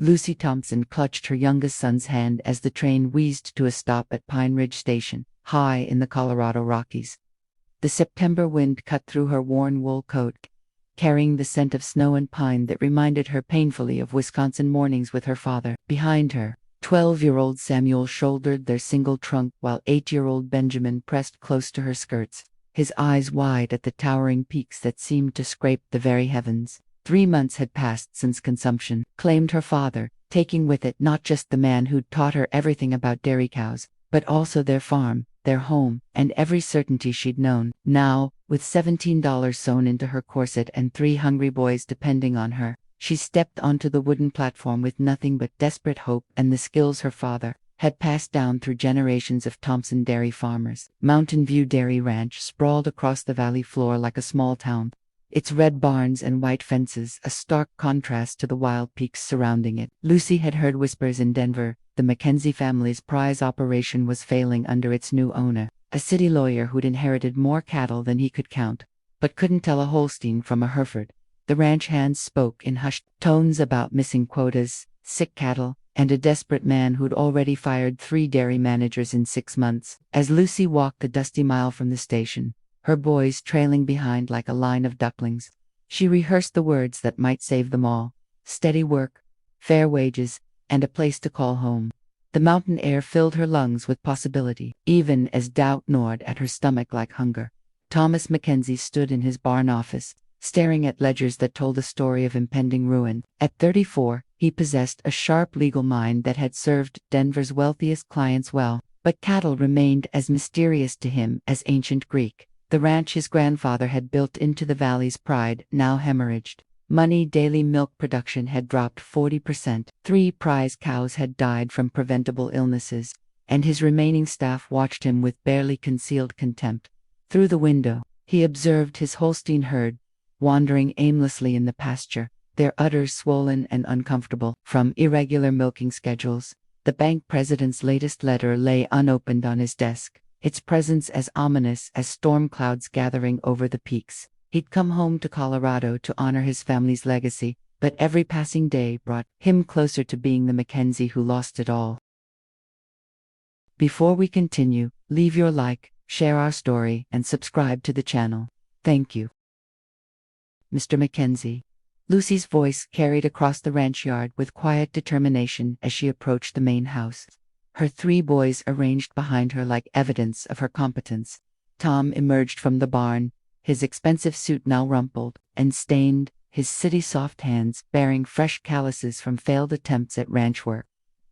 Lucy Thompson clutched her youngest son's hand as the train wheezed to a stop at Pine Ridge Station, high in the Colorado Rockies. The September wind cut through her worn wool coat, carrying the scent of snow and pine that reminded her painfully of Wisconsin mornings with her father. Behind her, 12-year-old Samuel shouldered their single trunk while 8-year-old Benjamin pressed close to her skirts, his eyes wide at the towering peaks that seemed to scrape the very heavens. 3 months had passed since consumption, claimed her father, taking with it not just the man who'd taught her everything about dairy cows, but also their farm, their home, and every certainty she'd known. Now, with $17 sewn into her corset and 3 hungry boys depending on her, she stepped onto the wooden platform with nothing but desperate hope and the skills her father had passed down through generations of Thompson dairy farmers. Mountain View Dairy Ranch sprawled across the valley floor like a small town, its red barns and white fences a stark contrast to the wild peaks surrounding it. Lucy had heard whispers in Denver. The McKenzie family's prize operation was failing under its new owner, a city lawyer who'd inherited more cattle than he could count, but couldn't tell a Holstein from a Hereford. The ranch hands spoke in hushed tones about missing quotas, sick cattle, and a desperate man who'd already fired 3 dairy managers in 6 months. As Lucy walked the dusty mile from the station, her boys trailing behind like a line of ducklings, she rehearsed the words that might save them all: steady work, fair wages, and a place to call home. The mountain air filled her lungs with possibility, even as doubt gnawed at her stomach like hunger. Thomas McKenzie stood in his barn office, staring at ledgers that told a story of impending ruin. At 34, he possessed a sharp legal mind that had served Denver's wealthiest clients well, but cattle remained as mysterious to him as ancient Greek. The ranch his grandfather had built into the valley's pride now hemorrhaged. Money daily milk production had dropped 40%. 3 prize cows had died from preventable illnesses, and his remaining staff watched him with barely concealed contempt. Through the window, he observed his Holstein herd, wandering aimlessly in the pasture, their udders swollen and uncomfortable from irregular milking schedules. The bank president's latest letter lay unopened on his desk, its presence as ominous as storm clouds gathering over the peaks. He'd come home to Colorado to honor his family's legacy, but every passing day brought him closer to being the Mackenzie who lost it all. Before we continue, leave your like, share our story, and subscribe to the channel. Thank you. Mr. Mackenzie. Lucy's voice carried across the ranch yard with quiet determination as she approached the main house. Her 3 boys arranged behind her like evidence of her competence. Tom emerged from the barn, his expensive suit now rumpled and stained, his city soft hands bearing fresh calluses from failed attempts at ranch work.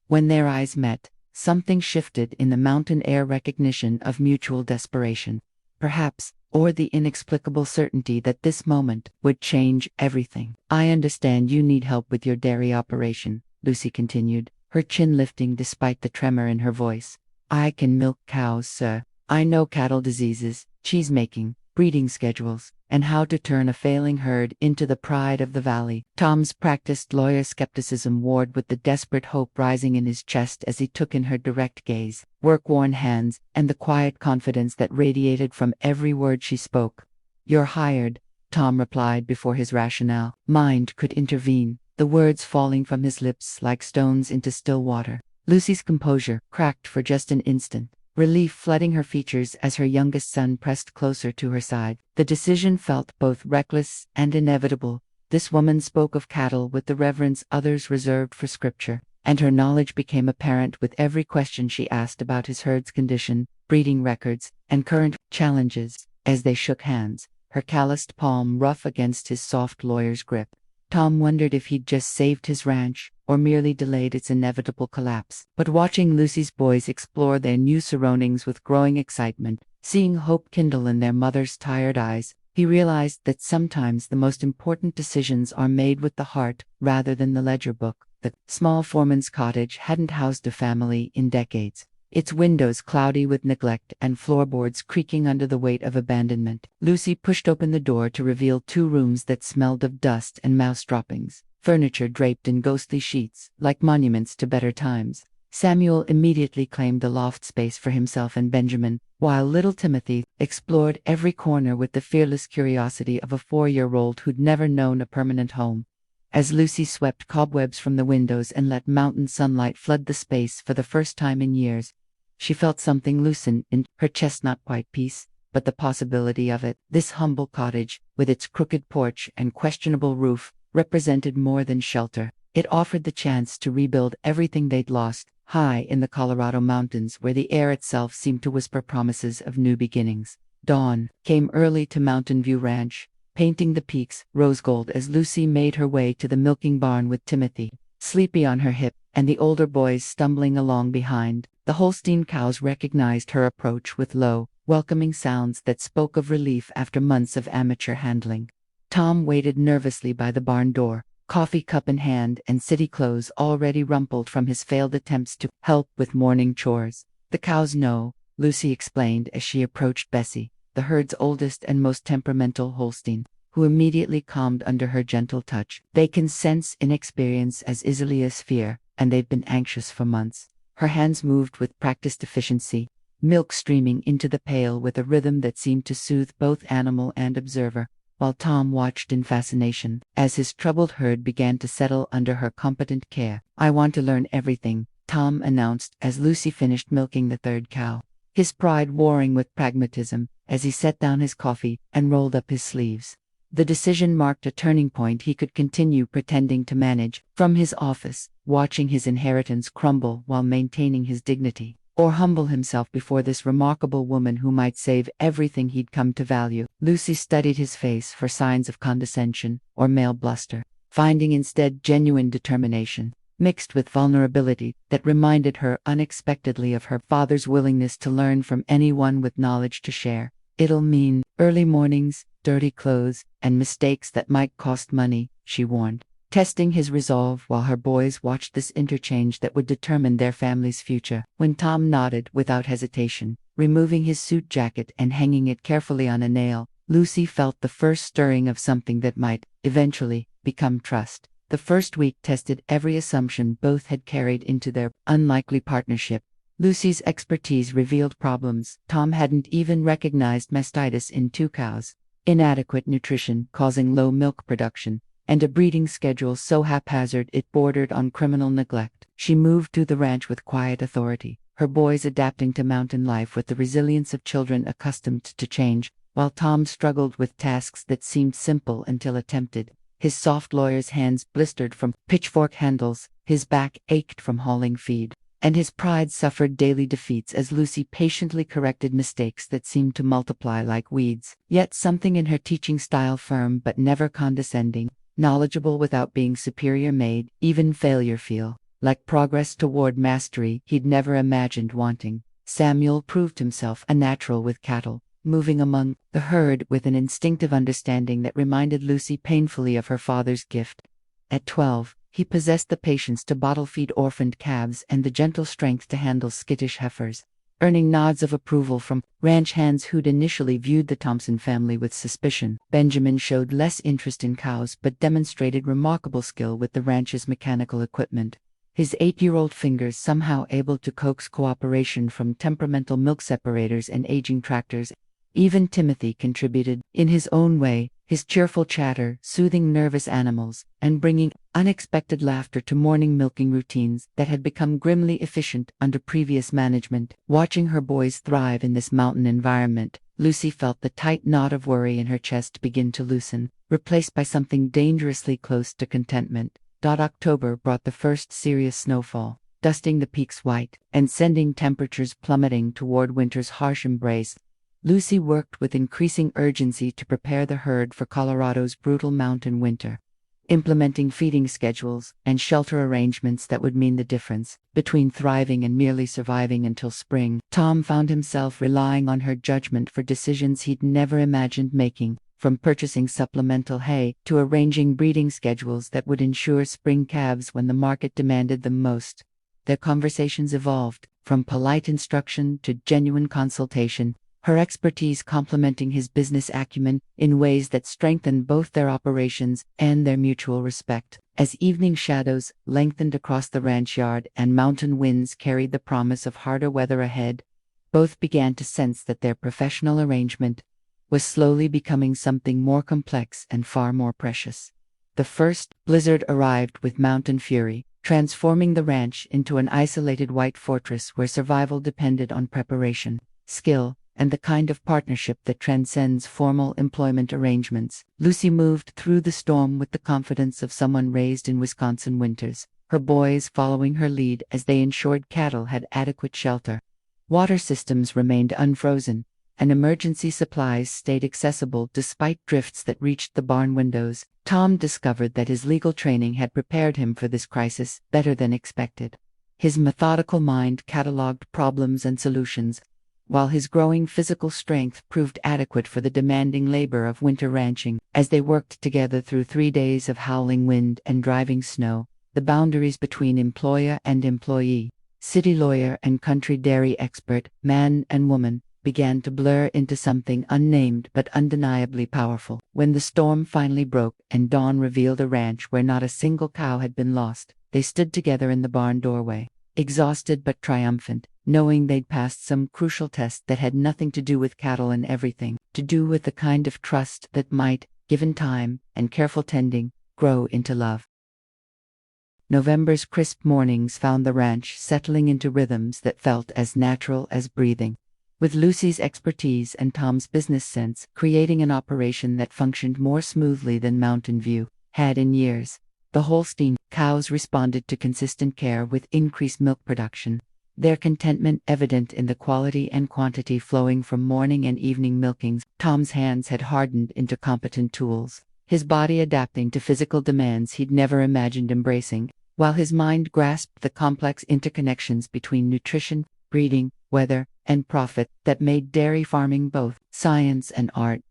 When their eyes met, something shifted in the mountain air: recognition of mutual desperation, perhaps, or the inexplicable certainty that this moment would change everything. "I understand you need help with your dairy operation," Lucy continued, her chin lifting despite the tremor in her voice. "I can milk cows, sir. I know cattle diseases, cheese-making, breeding schedules, and how to turn a failing herd into the pride of the valley." Tom's practiced lawyer skepticism warred with the desperate hope rising in his chest as he took in her direct gaze, work-worn hands, and the quiet confidence that radiated from every word she spoke. "You're hired," Tom replied before his rational mind could intervene, the words falling from his lips like stones into still water. Lucy's composure cracked for just an instant, relief flooding her features as her youngest son pressed closer to her side. The decision felt both reckless and inevitable. This woman spoke of cattle with the reverence others reserved for scripture, and her knowledge became apparent with every question she asked about his herd's condition, breeding records, and current challenges. As they shook hands, her calloused palm rough against his soft lawyer's grip, Tom wondered if he'd just saved his ranch, or merely delayed its inevitable collapse. But watching Lucy's boys explore their new surroundings with growing excitement, seeing hope kindle in their mother's tired eyes, he realized that sometimes the most important decisions are made with the heart rather than the ledger book. The small foreman's cottage hadn't housed a family in decades, its windows cloudy with neglect and floorboards creaking under the weight of abandonment. Lucy pushed open the door to reveal 2 rooms that smelled of dust and mouse droppings, furniture draped in ghostly sheets, like monuments to better times. Samuel immediately claimed the loft space for himself and Benjamin, while little Timothy explored every corner with the fearless curiosity of a 4-year-old who'd never known a permanent home. As Lucy swept cobwebs from the windows and let mountain sunlight flood the space for the first time in years, she felt something loosen in her chest, not quite peace, but the possibility of it. This humble cottage, with its crooked porch and questionable roof, represented more than shelter. It offered the chance to rebuild everything they'd lost, high in the Colorado mountains where the air itself seemed to whisper promises of new beginnings. Dawn came early to Mountain View Ranch, painting the peaks rose gold as Lucy made her way to the milking barn with Timothy, sleepy on her hip, and the older boys stumbling along behind. The Holstein cows recognized her approach with low, welcoming sounds that spoke of relief after months of amateur handling. Tom waited nervously by the barn door, coffee cup in hand and city clothes already rumpled from his failed attempts to help with morning chores. "The cows know," Lucy explained as she approached Bessie, the herd's oldest and most temperamental Holstein, who immediately calmed under her gentle touch. "They can sense inexperience as easily as fear, and they've been anxious for months." Her hands moved with practiced efficiency, milk streaming into the pail with a rhythm that seemed to soothe both animal and observer, while Tom watched in fascination as his troubled herd began to settle under her competent care. "I want to learn everything," Tom announced as Lucy finished milking the third cow, his pride warring with pragmatism as he set down his coffee and rolled up his sleeves. The decision marked a turning point. He could continue pretending to manage from his office, watching his inheritance crumble while maintaining his dignity, or humble himself before this remarkable woman who might save everything he'd come to value. Lucy studied his face for signs of condescension or male bluster, finding instead genuine determination, mixed with vulnerability that reminded her unexpectedly of her father's willingness to learn from anyone with knowledge to share. "It'll mean early mornings, dirty clothes, and mistakes that might cost money," she warned, testing his resolve while her boys watched this interchange that would determine their family's future. When Tom nodded without hesitation, removing his suit jacket and hanging it carefully on a nail, Lucy felt the first stirring of something that might, eventually, become trust. The first week tested every assumption both had carried into their unlikely partnership. Lucy's expertise revealed problems Tom hadn't even recognized: mastitis in 2 cows, inadequate nutrition causing low milk production, and a breeding schedule so haphazard it bordered on criminal neglect. She moved through the ranch with quiet authority, her boys adapting to mountain life with the resilience of children accustomed to change, while Tom struggled with tasks that seemed simple until attempted. His soft lawyer's hands blistered from pitchfork handles, his back ached from hauling feed, and his pride suffered daily defeats as Lucy patiently corrected mistakes that seemed to multiply like weeds. Yet something in her teaching style, firm but never condescending, knowledgeable without being superior, made even failure feel like progress toward mastery he'd never imagined wanting. Samuel proved himself a natural with cattle, moving among the herd with an instinctive understanding that reminded Lucy painfully of her father's gift. At 12, he possessed the patience to bottle feed orphaned calves and the gentle strength to handle skittish heifers, earning nods of approval from ranch hands who'd initially viewed the Thompson family with suspicion. Benjamin showed less interest in cows but demonstrated remarkable skill with the ranch's mechanical equipment, his 8-year-old fingers somehow able to coax cooperation from temperamental milk separators and aging tractors. Even Timothy contributed, in his own way, his cheerful chatter soothing nervous animals and bringing unexpected laughter to morning milking routines that had become grimly efficient under previous management. Watching her boys thrive in this mountain environment, Lucy felt the tight knot of worry in her chest begin to loosen, replaced by something dangerously close to contentment. October brought the first serious snowfall, dusting the peaks white and sending temperatures plummeting toward winter's harsh embrace. Lucy worked with increasing urgency to prepare the herd for Colorado's brutal mountain winter, implementing feeding schedules and shelter arrangements that would mean the difference between thriving and merely surviving until spring. Tom found himself relying on her judgment for decisions he'd never imagined making, from purchasing supplemental hay to arranging breeding schedules that would ensure spring calves when the market demanded them most. Their conversations evolved from polite instruction to genuine consultation, her expertise complementing his business acumen in ways that strengthened both their operations and their mutual respect. As evening shadows lengthened across the ranch yard and mountain winds carried the promise of harder weather ahead, both began to sense that their professional arrangement was slowly becoming something more complex and far more precious. The first blizzard arrived with mountain fury, transforming the ranch into an isolated white fortress where survival depended on preparation, skill, and the kind of partnership that transcends formal employment arrangements. Lucy moved through the storm with the confidence of someone raised in Wisconsin winters, her boys following her lead as they ensured cattle had adequate shelter. Water systems remained unfrozen, and emergency supplies stayed accessible despite drifts that reached the barn windows. Tom discovered that his legal training had prepared him for this crisis better than expected. His methodical mind cataloged problems and solutions, while his growing physical strength proved adequate for the demanding labor of winter ranching. As they worked together through 3 days of howling wind and driving snow, the boundaries between employer and employee, city lawyer and country dairy expert, man and woman, began to blur into something unnamed but undeniably powerful. When the storm finally broke and dawn revealed a ranch where not a single cow had been lost, they stood together in the barn doorway, exhausted but triumphant, knowing they'd passed some crucial test that had nothing to do with cattle and everything to do with the kind of trust that might, given time and careful tending, grow into love. November's crisp mornings found the ranch settling into rhythms that felt as natural as breathing, with Lucy's expertise and Tom's business sense creating an operation that functioned more smoothly than Mountain View had in years. The Holstein cows responded to consistent care with increased milk production, their contentment evident in the quality and quantity flowing from morning and evening milkings. Tom's hands had hardened into competent tools, his body adapting to physical demands he'd never imagined embracing, while his mind grasped the complex interconnections between nutrition, breeding, weather, and profit that made dairy farming both science and art.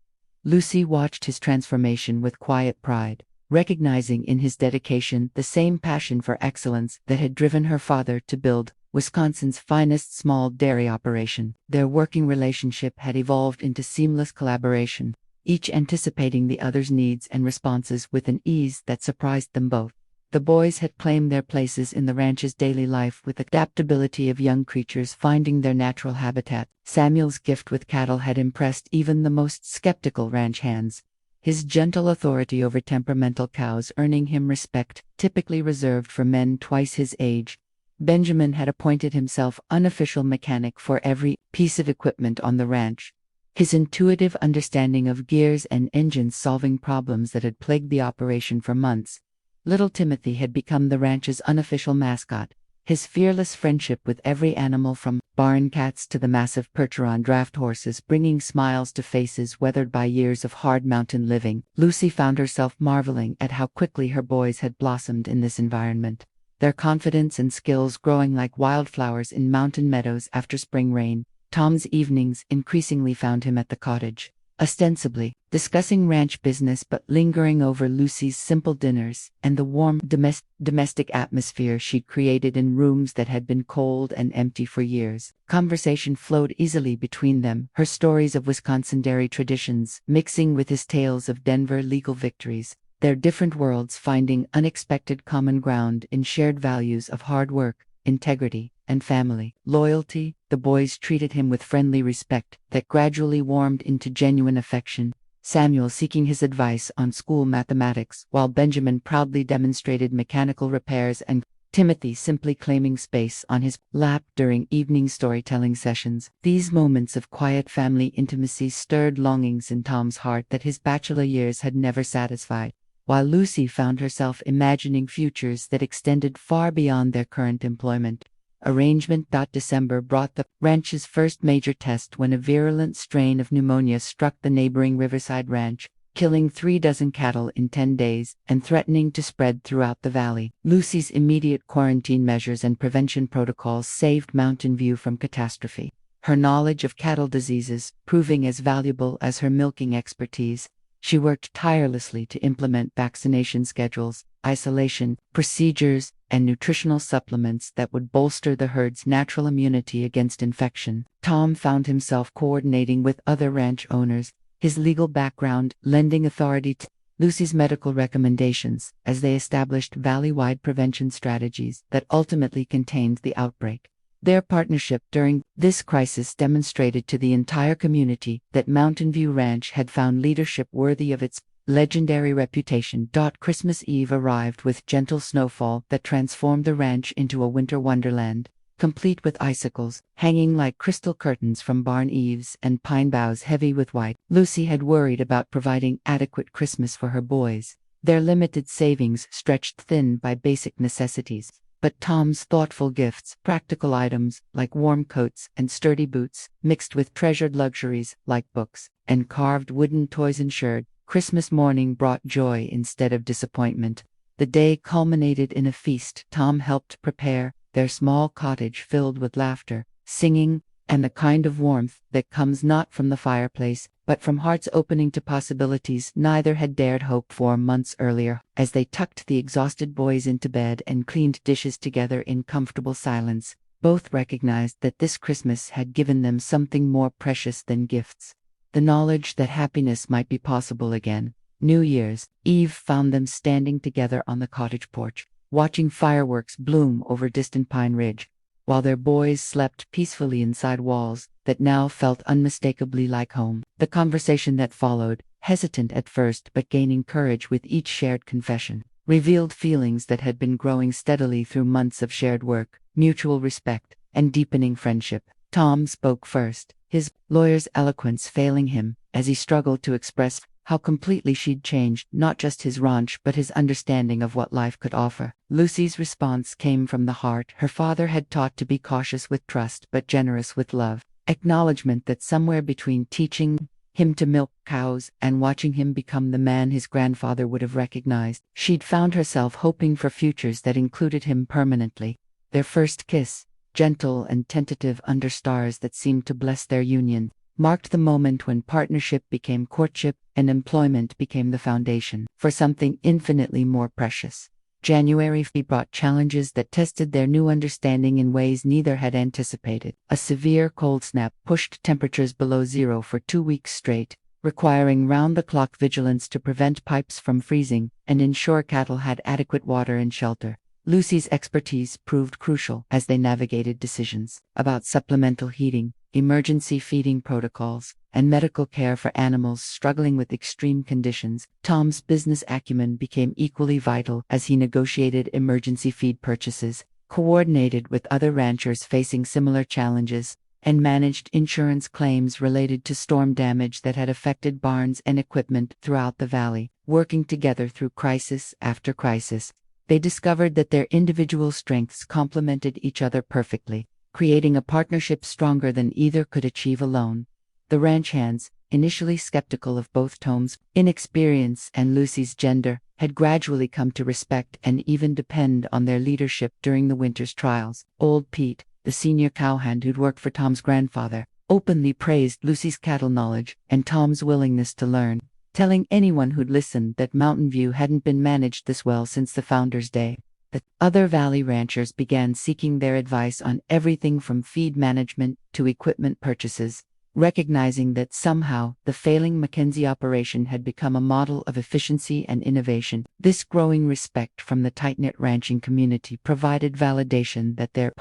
Lucy watched his transformation with quiet pride, recognizing in his dedication the same passion for excellence that had driven her father to build Wisconsin's finest small dairy operation. Their working relationship had evolved into seamless collaboration, each anticipating the other's needs and responses with an ease that surprised them both. The boys had claimed their places in the ranch's daily life with the adaptability of young creatures finding their natural habitat. Samuel's gift with cattle had impressed even the most skeptical ranch hands, his gentle authority over temperamental cows earning him respect typically reserved for men twice his age. Benjamin had appointed himself unofficial mechanic for every piece of equipment on the ranch, his intuitive understanding of gears and engines solving problems that had plagued the operation for months. Little Timothy had become the ranch's unofficial mascot, his fearless friendship with every animal from barn cats to the massive Percheron draft horses bringing smiles to faces weathered by years of hard mountain living. Lucy found herself marveling at how quickly her boys had blossomed in this environment, their confidence and skills growing like wildflowers in mountain meadows after spring rain. Tom's evenings increasingly found him at the cottage, ostensibly discussing ranch business but lingering over Lucy's simple dinners and the warm domestic atmosphere she'd created in rooms that had been cold and empty for years. Conversation flowed easily between them, her stories of Wisconsin dairy traditions mixing with his tales of Denver legal victories, their different worlds finding unexpected common ground in shared values of hard work, integrity, and family loyalty. The boys treated him with friendly respect that gradually warmed into genuine affection, Samuel seeking his advice on school mathematics while Benjamin proudly demonstrated mechanical repairs and Timothy simply claiming space on his lap during evening storytelling sessions. These moments of quiet family intimacy stirred longings in Tom's heart that his bachelor years had never satisfied, while Lucy found herself imagining futures that extended far beyond their current employment. Arrangement. December brought the ranch's first major test when a virulent strain of pneumonia struck the neighboring Riverside Ranch, killing 36 cattle in 10 days and threatening to spread throughout the valley. Lucy's immediate quarantine measures and prevention protocols saved Mountain View from catastrophe, her knowledge of cattle diseases proving as valuable as her milking expertise. She worked tirelessly to implement vaccination schedules, isolation procedures, and nutritional supplements that would bolster the herd's natural immunity against infection. Tom found himself coordinating with other ranch owners, his legal background lending authority to Lucy's medical recommendations as they established valley-wide prevention strategies that ultimately contained the outbreak. Their partnership during this crisis demonstrated to the entire community that Mountain View Ranch had found leadership worthy of its legendary reputation. Christmas Eve arrived with gentle snowfall that transformed the ranch into a winter wonderland, complete with icicles hanging like crystal curtains from barn eaves and pine boughs heavy with white. Lucy had worried about providing adequate Christmas for her boys, their limited savings stretched thin by basic necessities. But Tom's thoughtful gifts, practical items like warm coats and sturdy boots, mixed with treasured luxuries like books and carved wooden toys, ensured Christmas morning brought joy instead of disappointment. The day culminated in a feast Tom helped prepare, their small cottage filled with laughter, singing, and the kind of warmth that comes not from the fireplace, but from hearts opening to possibilities neither had dared hope for months earlier. As they tucked the exhausted boys into bed and cleaned dishes together in comfortable silence, both recognized that this Christmas had given them something more precious than gifts: the knowledge that happiness might be possible again. New Year's Eve found them standing together on the cottage porch, watching fireworks bloom over distant Pine Ridge, while their boys slept peacefully inside walls that now felt unmistakably like home. The conversation that followed, hesitant at first but gaining courage with each shared confession, revealed feelings that had been growing steadily through months of shared work, mutual respect, and deepening friendship. Tom spoke first, his lawyer's eloquence failing him as he struggled to express how completely she'd changed not just his ranch but his understanding of what life could offer. Lucy's response came from the heart. Her father had taught to be cautious with trust but generous with love, acknowledgement that somewhere between teaching him to milk cows and watching him become the man his grandfather would have recognized, she'd found herself hoping for futures that included him permanently. Their first kiss, gentle and tentative under stars that seemed to bless their union, marked the moment when partnership became courtship and employment became the foundation for something infinitely more precious. January brought challenges that tested their new understanding in ways neither had anticipated. A severe cold snap pushed temperatures below zero for 2 weeks straight, requiring round-the-clock vigilance to prevent pipes from freezing and ensure cattle had adequate water and shelter. Lucy's expertise proved crucial as they navigated decisions about supplemental heating, emergency feeding protocols, and medical care for animals struggling with extreme conditions. Tom's business acumen became equally vital as he negotiated emergency feed purchases, coordinated with other ranchers facing similar challenges, and managed insurance claims related to storm damage that had affected barns and equipment throughout the valley. Working together through crisis after crisis, they discovered that their individual strengths complemented each other perfectly, creating a partnership stronger than either could achieve alone. The ranch hands, initially skeptical of both Tom's inexperience and Lucy's gender, had gradually come to respect and even depend on their leadership during the winter's trials. Old Pete, the senior cowhand who'd worked for Tom's grandfather, openly praised Lucy's cattle knowledge and Tom's willingness to learn, telling anyone who'd listened that Mountain View hadn't been managed this well since the founder's day. The other valley ranchers began seeking their advice on everything from feed management to equipment purchases, recognizing that somehow the failing Mackenzie operation had become a model of efficiency and innovation. This growing respect from the tight-knit ranching community provided validation that their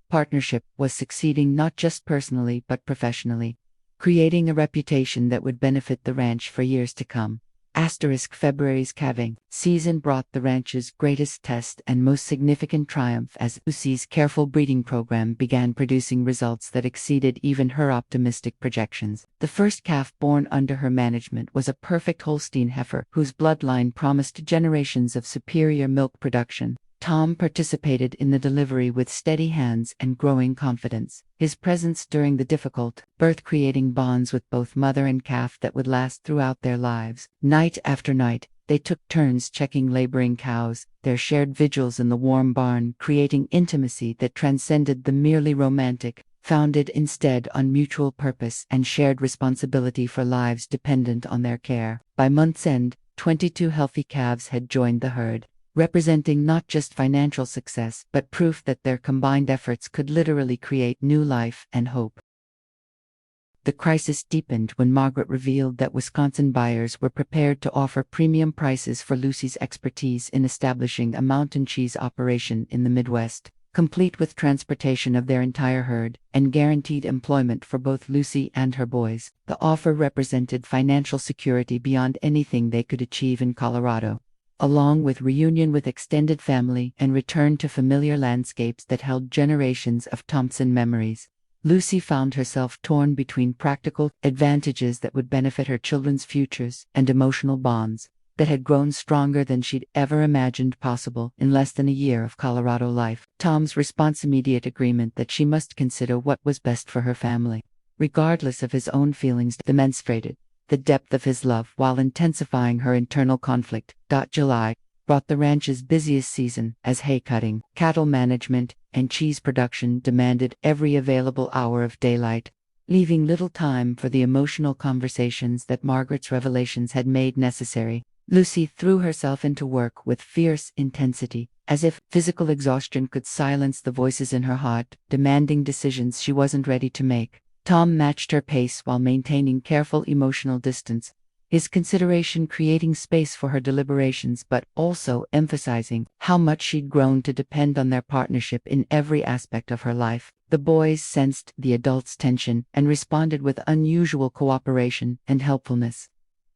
partnership was succeeding not just personally but professionally, creating a reputation that would benefit the ranch for years to come. February's calving season brought the ranch's greatest test and most significant triumph as Lucy's careful breeding program began producing results that exceeded even her optimistic projections. The first calf born under her management was a perfect Holstein heifer whose bloodline promised generations of superior milk production. Tom participated in the delivery with steady hands and growing confidence, his presence during the difficult birth creating bonds with both mother and calf that would last throughout their lives. Night after night, they took turns checking laboring cows, their shared vigils in the warm barn creating intimacy that transcended the merely romantic, founded instead on mutual purpose and shared responsibility for lives dependent on their care. By month's end, 22 healthy calves had joined the herd, representing not just financial success but proof that their combined efforts could literally create new life and hope. The crisis deepened when Margaret revealed that Wisconsin buyers were prepared to offer premium prices for Lucy's expertise in establishing a mountain cheese operation in the Midwest. complete with transportation of their entire herd, and guaranteed employment for both Lucy and her boys. The offer represented financial security beyond anything they could achieve in Colorado, along with reunion with extended family and return to familiar landscapes that held generations of Thompson memories. Lucy found herself torn between practical advantages that would benefit her children's futures and emotional bonds that had grown stronger than she'd ever imagined possible in less than a year of Colorado life. Tom's response: immediate agreement that she must consider what was best for her family. Regardless of his own feelings, demonstrated the depth of his love while intensifying her internal conflict. July brought the ranch's busiest season, as hay cutting, cattle management, and cheese production demanded every available hour of daylight, leaving little time for the emotional conversations that Margaret's revelations had made necessary. Lucy threw herself into work with fierce intensity, as if physical exhaustion could silence the voices in her heart, demanding decisions she wasn't ready to make. Tom matched her pace while maintaining careful emotional distance, his consideration creating space for her deliberations but also emphasizing how much she'd grown to depend on their partnership in every aspect of her life. The boys sensed the adults' tension and responded with unusual cooperation and helpfulness,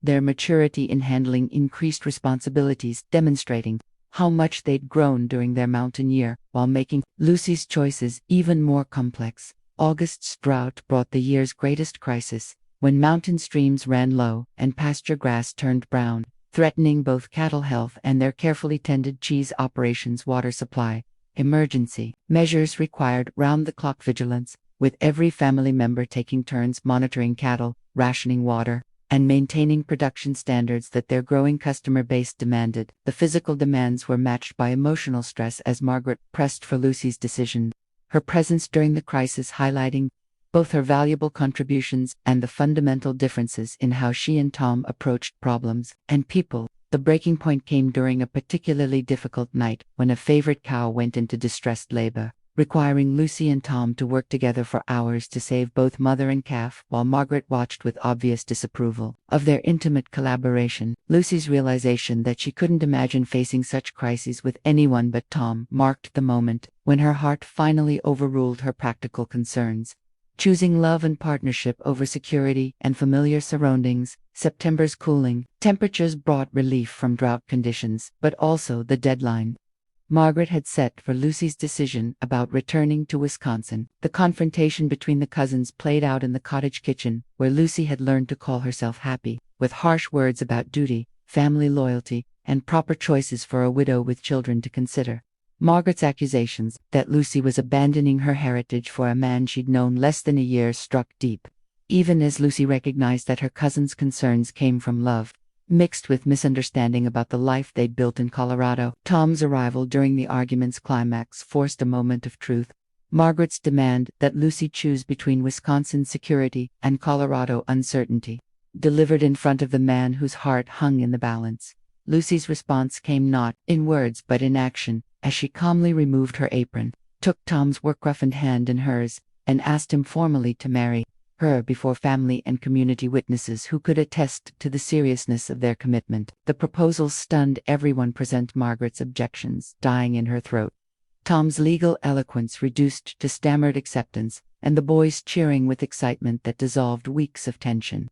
their maturity in handling increased responsibilities demonstrating how much they'd grown during their mountain year, while making Lucy's choices even more complex. August's drought brought the year's greatest crisis, when mountain streams ran low and pasture grass turned brown, threatening both cattle health and their carefully tended cheese operations' water supply. Emergency measures required round-the-clock vigilance, with every family member taking turns monitoring cattle, rationing water, and maintaining production standards that their growing customer base demanded. The physical demands were matched by emotional stress as Margaret pressed for Lucy's decision, her presence during the crisis highlighting both her valuable contributions and the fundamental differences in how she and Tom approached problems and people. The breaking point came during a particularly difficult night when a favorite cow went into distressed labor, requiring Lucy and Tom to work together for hours to save both mother and calf, while Margaret watched with obvious disapproval of their intimate collaboration. Lucy's realization that she couldn't imagine facing such crises with anyone but Tom marked the moment when her heart finally overruled her practical concerns, choosing love and partnership over security and familiar surroundings. September's cooling temperatures brought relief from drought conditions, but also the deadline Margaret had set for Lucy's decision about returning to Wisconsin. The confrontation between the cousins played out in the cottage kitchen, where Lucy had learned to call herself happy, with harsh words about duty, family loyalty, and proper choices for a widow with children to consider. Margaret's accusations that Lucy was abandoning her heritage for a man she'd known less than a year struck deep, even as Lucy recognized that her cousin's concerns came from love, mixed with misunderstanding about the life they'd built in Colorado. Tom's arrival during the argument's climax forced a moment of truth. Margaret's demand that Lucy choose between Wisconsin security and Colorado uncertainty, delivered in front of the man whose heart hung in the balance. Lucy's response came not in words but in action, as she calmly removed her apron, took Tom's work-roughened hand in hers, and asked him formally to marry her before family and community witnesses who could attest to the seriousness of their commitment. The proposal stunned everyone present, Margaret's objections dying in her throat, Tom's legal eloquence reduced to stammered acceptance, and the boys cheering with excitement that dissolved weeks of tension.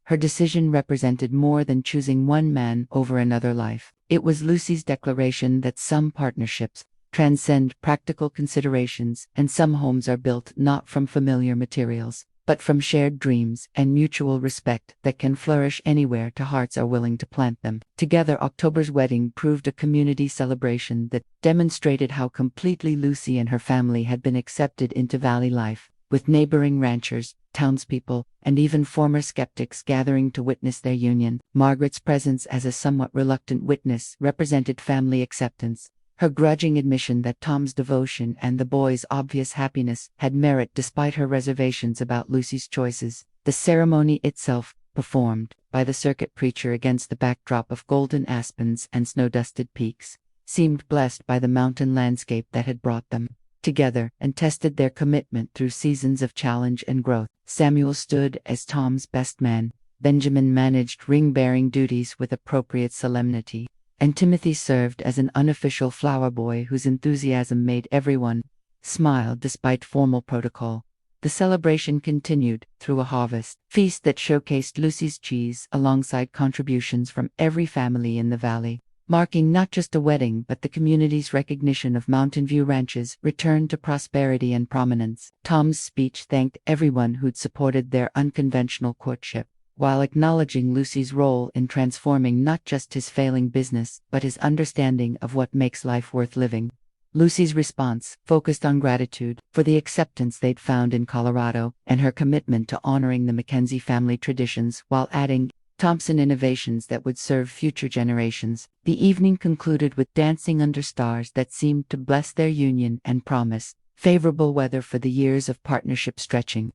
Her decision represented more than choosing one man over another life. It was Lucy's declaration that some partnerships transcend practical considerations, and some homes are built not from familiar materials, but from shared dreams and mutual respect that can flourish anywhere two hearts are willing to plant them. Together, October's wedding proved a community celebration that demonstrated how completely Lucy and her family had been accepted into valley life, with neighboring ranchers, townspeople, and even former skeptics gathering to witness their union. Margaret's presence as a somewhat reluctant witness represented family acceptance, her grudging admission that Tom's devotion and the boys' obvious happiness had merit despite her reservations about Lucy's choices. The ceremony itself, performed by the circuit preacher against the backdrop of golden aspens and snow-dusted peaks, seemed blessed by the mountain landscape that had brought them together and tested their commitment through seasons of challenge and growth. Samuel stood as Tom's best man, Benjamin managed ring-bearing duties with appropriate solemnity, and Timothy served as an unofficial flower boy whose enthusiasm made everyone smiled despite formal protocol. The celebration continued through a harvest feast that showcased Lucy's cheese alongside contributions from every family in the valley, marking not just a wedding but the community's recognition of Mountain View Ranch's return to prosperity and prominence. Tom's speech thanked everyone who'd supported their unconventional courtship, while acknowledging Lucy's role in transforming not just his failing business but his understanding of what makes life worth living. Lucy's response focused on gratitude for the acceptance they'd found in Colorado and her commitment to honoring the Mackenzie family traditions while adding Thompson innovations that would serve future generations. The evening concluded with dancing under stars that seemed to bless their union and promise favorable weather for the years of partnership stretching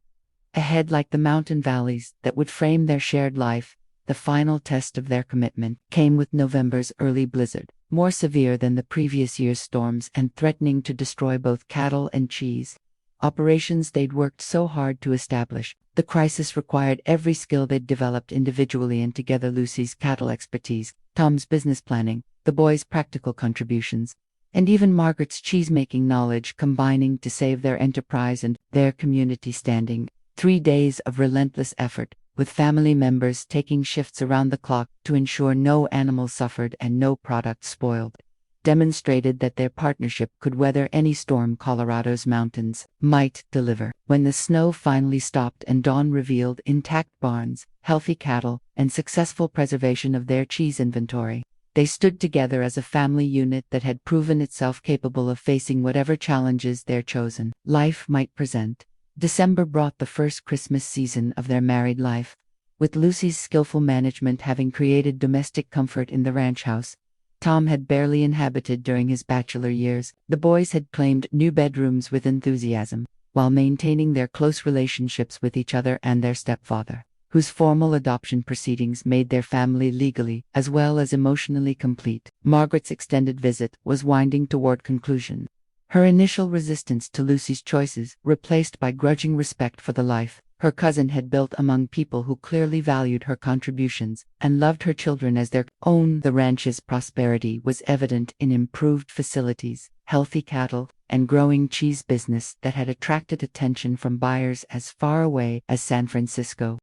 ahead like the mountain valleys that would frame their shared life. The final test of their commitment came with November's early blizzard, more severe than the previous year's storms and threatening to destroy both cattle and cheese. Operations they'd worked so hard to establish. The crisis required every skill they'd developed individually and together: Lucy's cattle expertise, Tom's business planning, the boys' practical contributions, and even Margaret's cheese-making knowledge combining to save their enterprise and their community standing. 3 days of relentless effort, with family members taking shifts around the clock to ensure no animal suffered and no product spoiled, demonstrated that their partnership could weather any storm Colorado's mountains might deliver. When the snow finally stopped and dawn revealed intact barns, healthy cattle, and successful preservation of their cheese inventory, they stood together as a family unit that had proven itself capable of facing whatever challenges their chosen life might present. December brought the first Christmas season of their married life, with Lucy's skillful management having created domestic comfort in the ranch house Tom had barely inhabited during his bachelor years. The boys had claimed new bedrooms with enthusiasm, while maintaining their close relationships with each other and their stepfather, whose formal adoption proceedings made their family legally as well as emotionally complete. Margaret's extended visit was winding toward conclusion. Her initial resistance to Lucy's choices replaced by grudging respect for the life her cousin had built among people who clearly valued her contributions and loved her children as their own. The ranch's prosperity was evident in improved facilities, healthy cattle, and growing cheese business that had attracted attention from buyers as far away as San Francisco.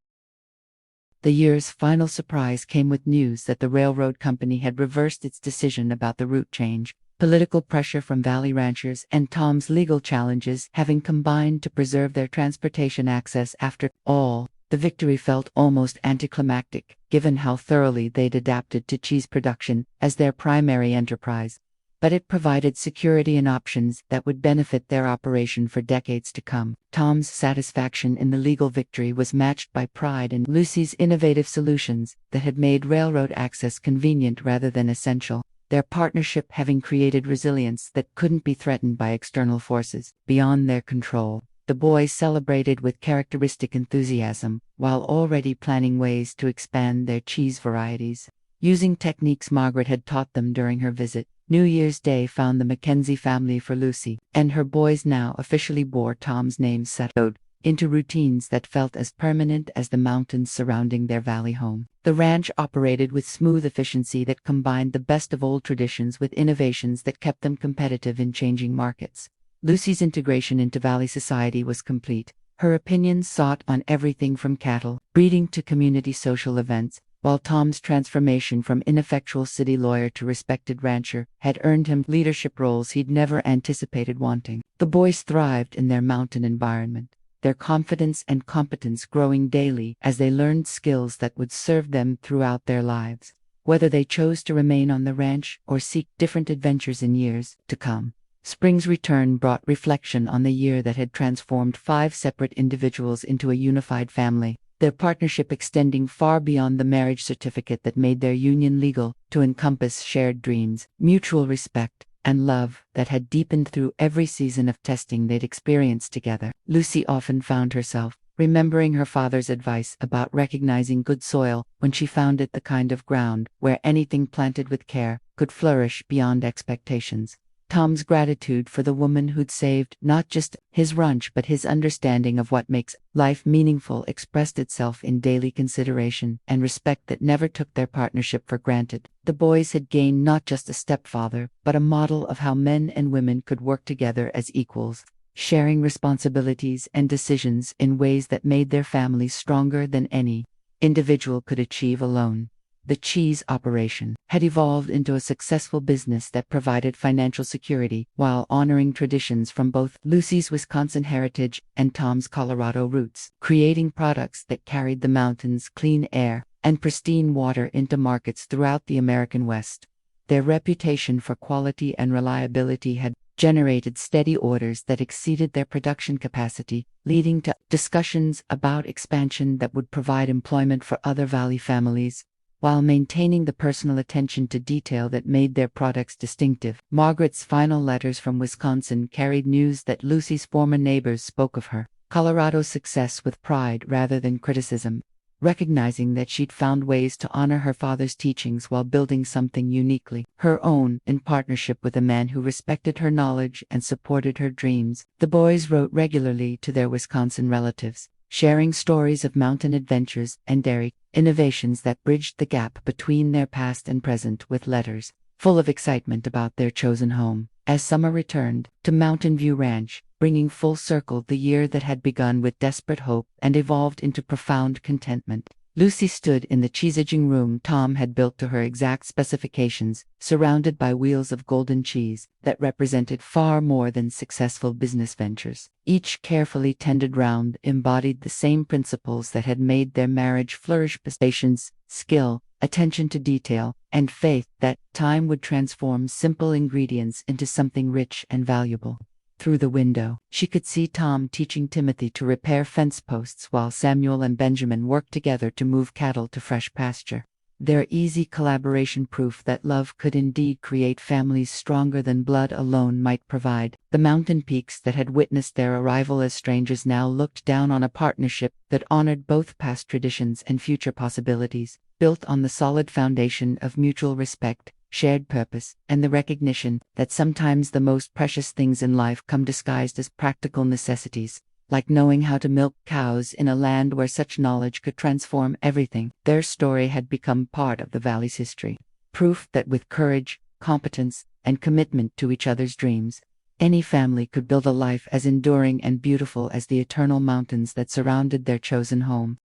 The year's final surprise came with news that the railroad company had reversed its decision about the route change. Political pressure from Valley ranchers and Tom's legal challenges having combined to preserve their transportation access. After all, the victory felt almost anticlimactic, given how thoroughly they'd adapted to cheese production as their primary enterprise. But it provided security and options that would benefit their operation for decades to come. Tom's satisfaction in the legal victory was matched by pride in Lucy's innovative solutions that had made railroad access convenient rather than essential. Their partnership having created resilience that couldn't be threatened by external forces beyond their control. The boys celebrated with characteristic enthusiasm, while already planning ways to expand their cheese varieties. Using techniques Margaret had taught them during her visit, New Year's Day found the Mackenzie family for Lucy, and her boys now officially bore Tom's name settled into routines that felt as permanent as the mountains surrounding their valley home. The ranch operated with smooth efficiency that combined the best of old traditions with innovations that kept them competitive in changing markets. Lucy's integration into valley society was complete, her opinions sought on everything from cattle breeding to community social events, while Tom's transformation from ineffectual city lawyer to respected rancher had earned him leadership roles he'd never anticipated wanting. The boys thrived in their mountain environment, their confidence and competence growing daily as they learned skills that would serve them throughout their lives, whether they chose to remain on the ranch or seek different adventures in years to come. Spring's return brought reflection on the year that had transformed 5 separate individuals into a unified family, their partnership extending far beyond the marriage certificate that made their union legal to encompass shared dreams, mutual respect, and love that had deepened through every season of testing they'd experienced together. Lucy often found herself remembering her father's advice about recognizing good soil when she found it the kind of ground where anything planted with care could flourish beyond expectations. Tom's gratitude for the woman who'd saved not just his ranch but his understanding of what makes life meaningful expressed itself in daily consideration and respect that never took their partnership for granted. The boys had gained not just a stepfather, but a model of how men and women could work together as equals, sharing responsibilities and decisions in ways that made their families stronger than any individual could achieve alone. The cheese operation had evolved into a successful business that provided financial security while honoring traditions from both Lucy's Wisconsin heritage and Tom's Colorado roots, creating products that carried the mountains' clean air and pristine water into markets throughout the American West. Their reputation for quality and reliability had generated steady orders that exceeded their production capacity, leading to discussions about expansion that would provide employment for other Valley families, while maintaining the personal attention to detail that made their products distinctive. Margaret's final letters from Wisconsin carried news that Lucy's former neighbors spoke of her Colorado's success with pride rather than criticism, recognizing that she'd found ways to honor her father's teachings while building something uniquely her own in partnership with a man who respected her knowledge and supported her dreams. The boys wrote regularly to their Wisconsin relatives, sharing stories of mountain adventures and dairy innovations that bridged the gap between their past and present, with letters full of excitement about their chosen home. As summer returned to Mountain View Ranch, bringing full circle the year that had begun with desperate hope and evolved into profound contentment, Lucy stood in the cheese-aging room Tom had built to her exact specifications, surrounded by wheels of golden cheese that represented far more than successful business ventures. Each carefully tended round embodied the same principles that had made their marriage flourish: patience, skill, attention to detail, and faith that time would transform simple ingredients into something rich and valuable. Through the window, she could see Tom teaching Timothy to repair fence posts while Samuel and Benjamin worked together to move cattle to fresh pasture. Their easy collaboration, proof that love could indeed create families stronger than blood alone might provide. The mountain peaks that had witnessed their arrival as strangers now looked down on a partnership that honored both past traditions and future possibilities, built on the solid foundation of mutual respect, shared purpose, and the recognition that sometimes the most precious things in life come disguised as practical necessities, like knowing how to milk cows in a land where such knowledge could transform everything. Their story had become part of the Valley's history, proof that with courage, competence, and commitment to each other's dreams, any family could build a life as enduring and beautiful as the eternal mountains that surrounded their chosen home.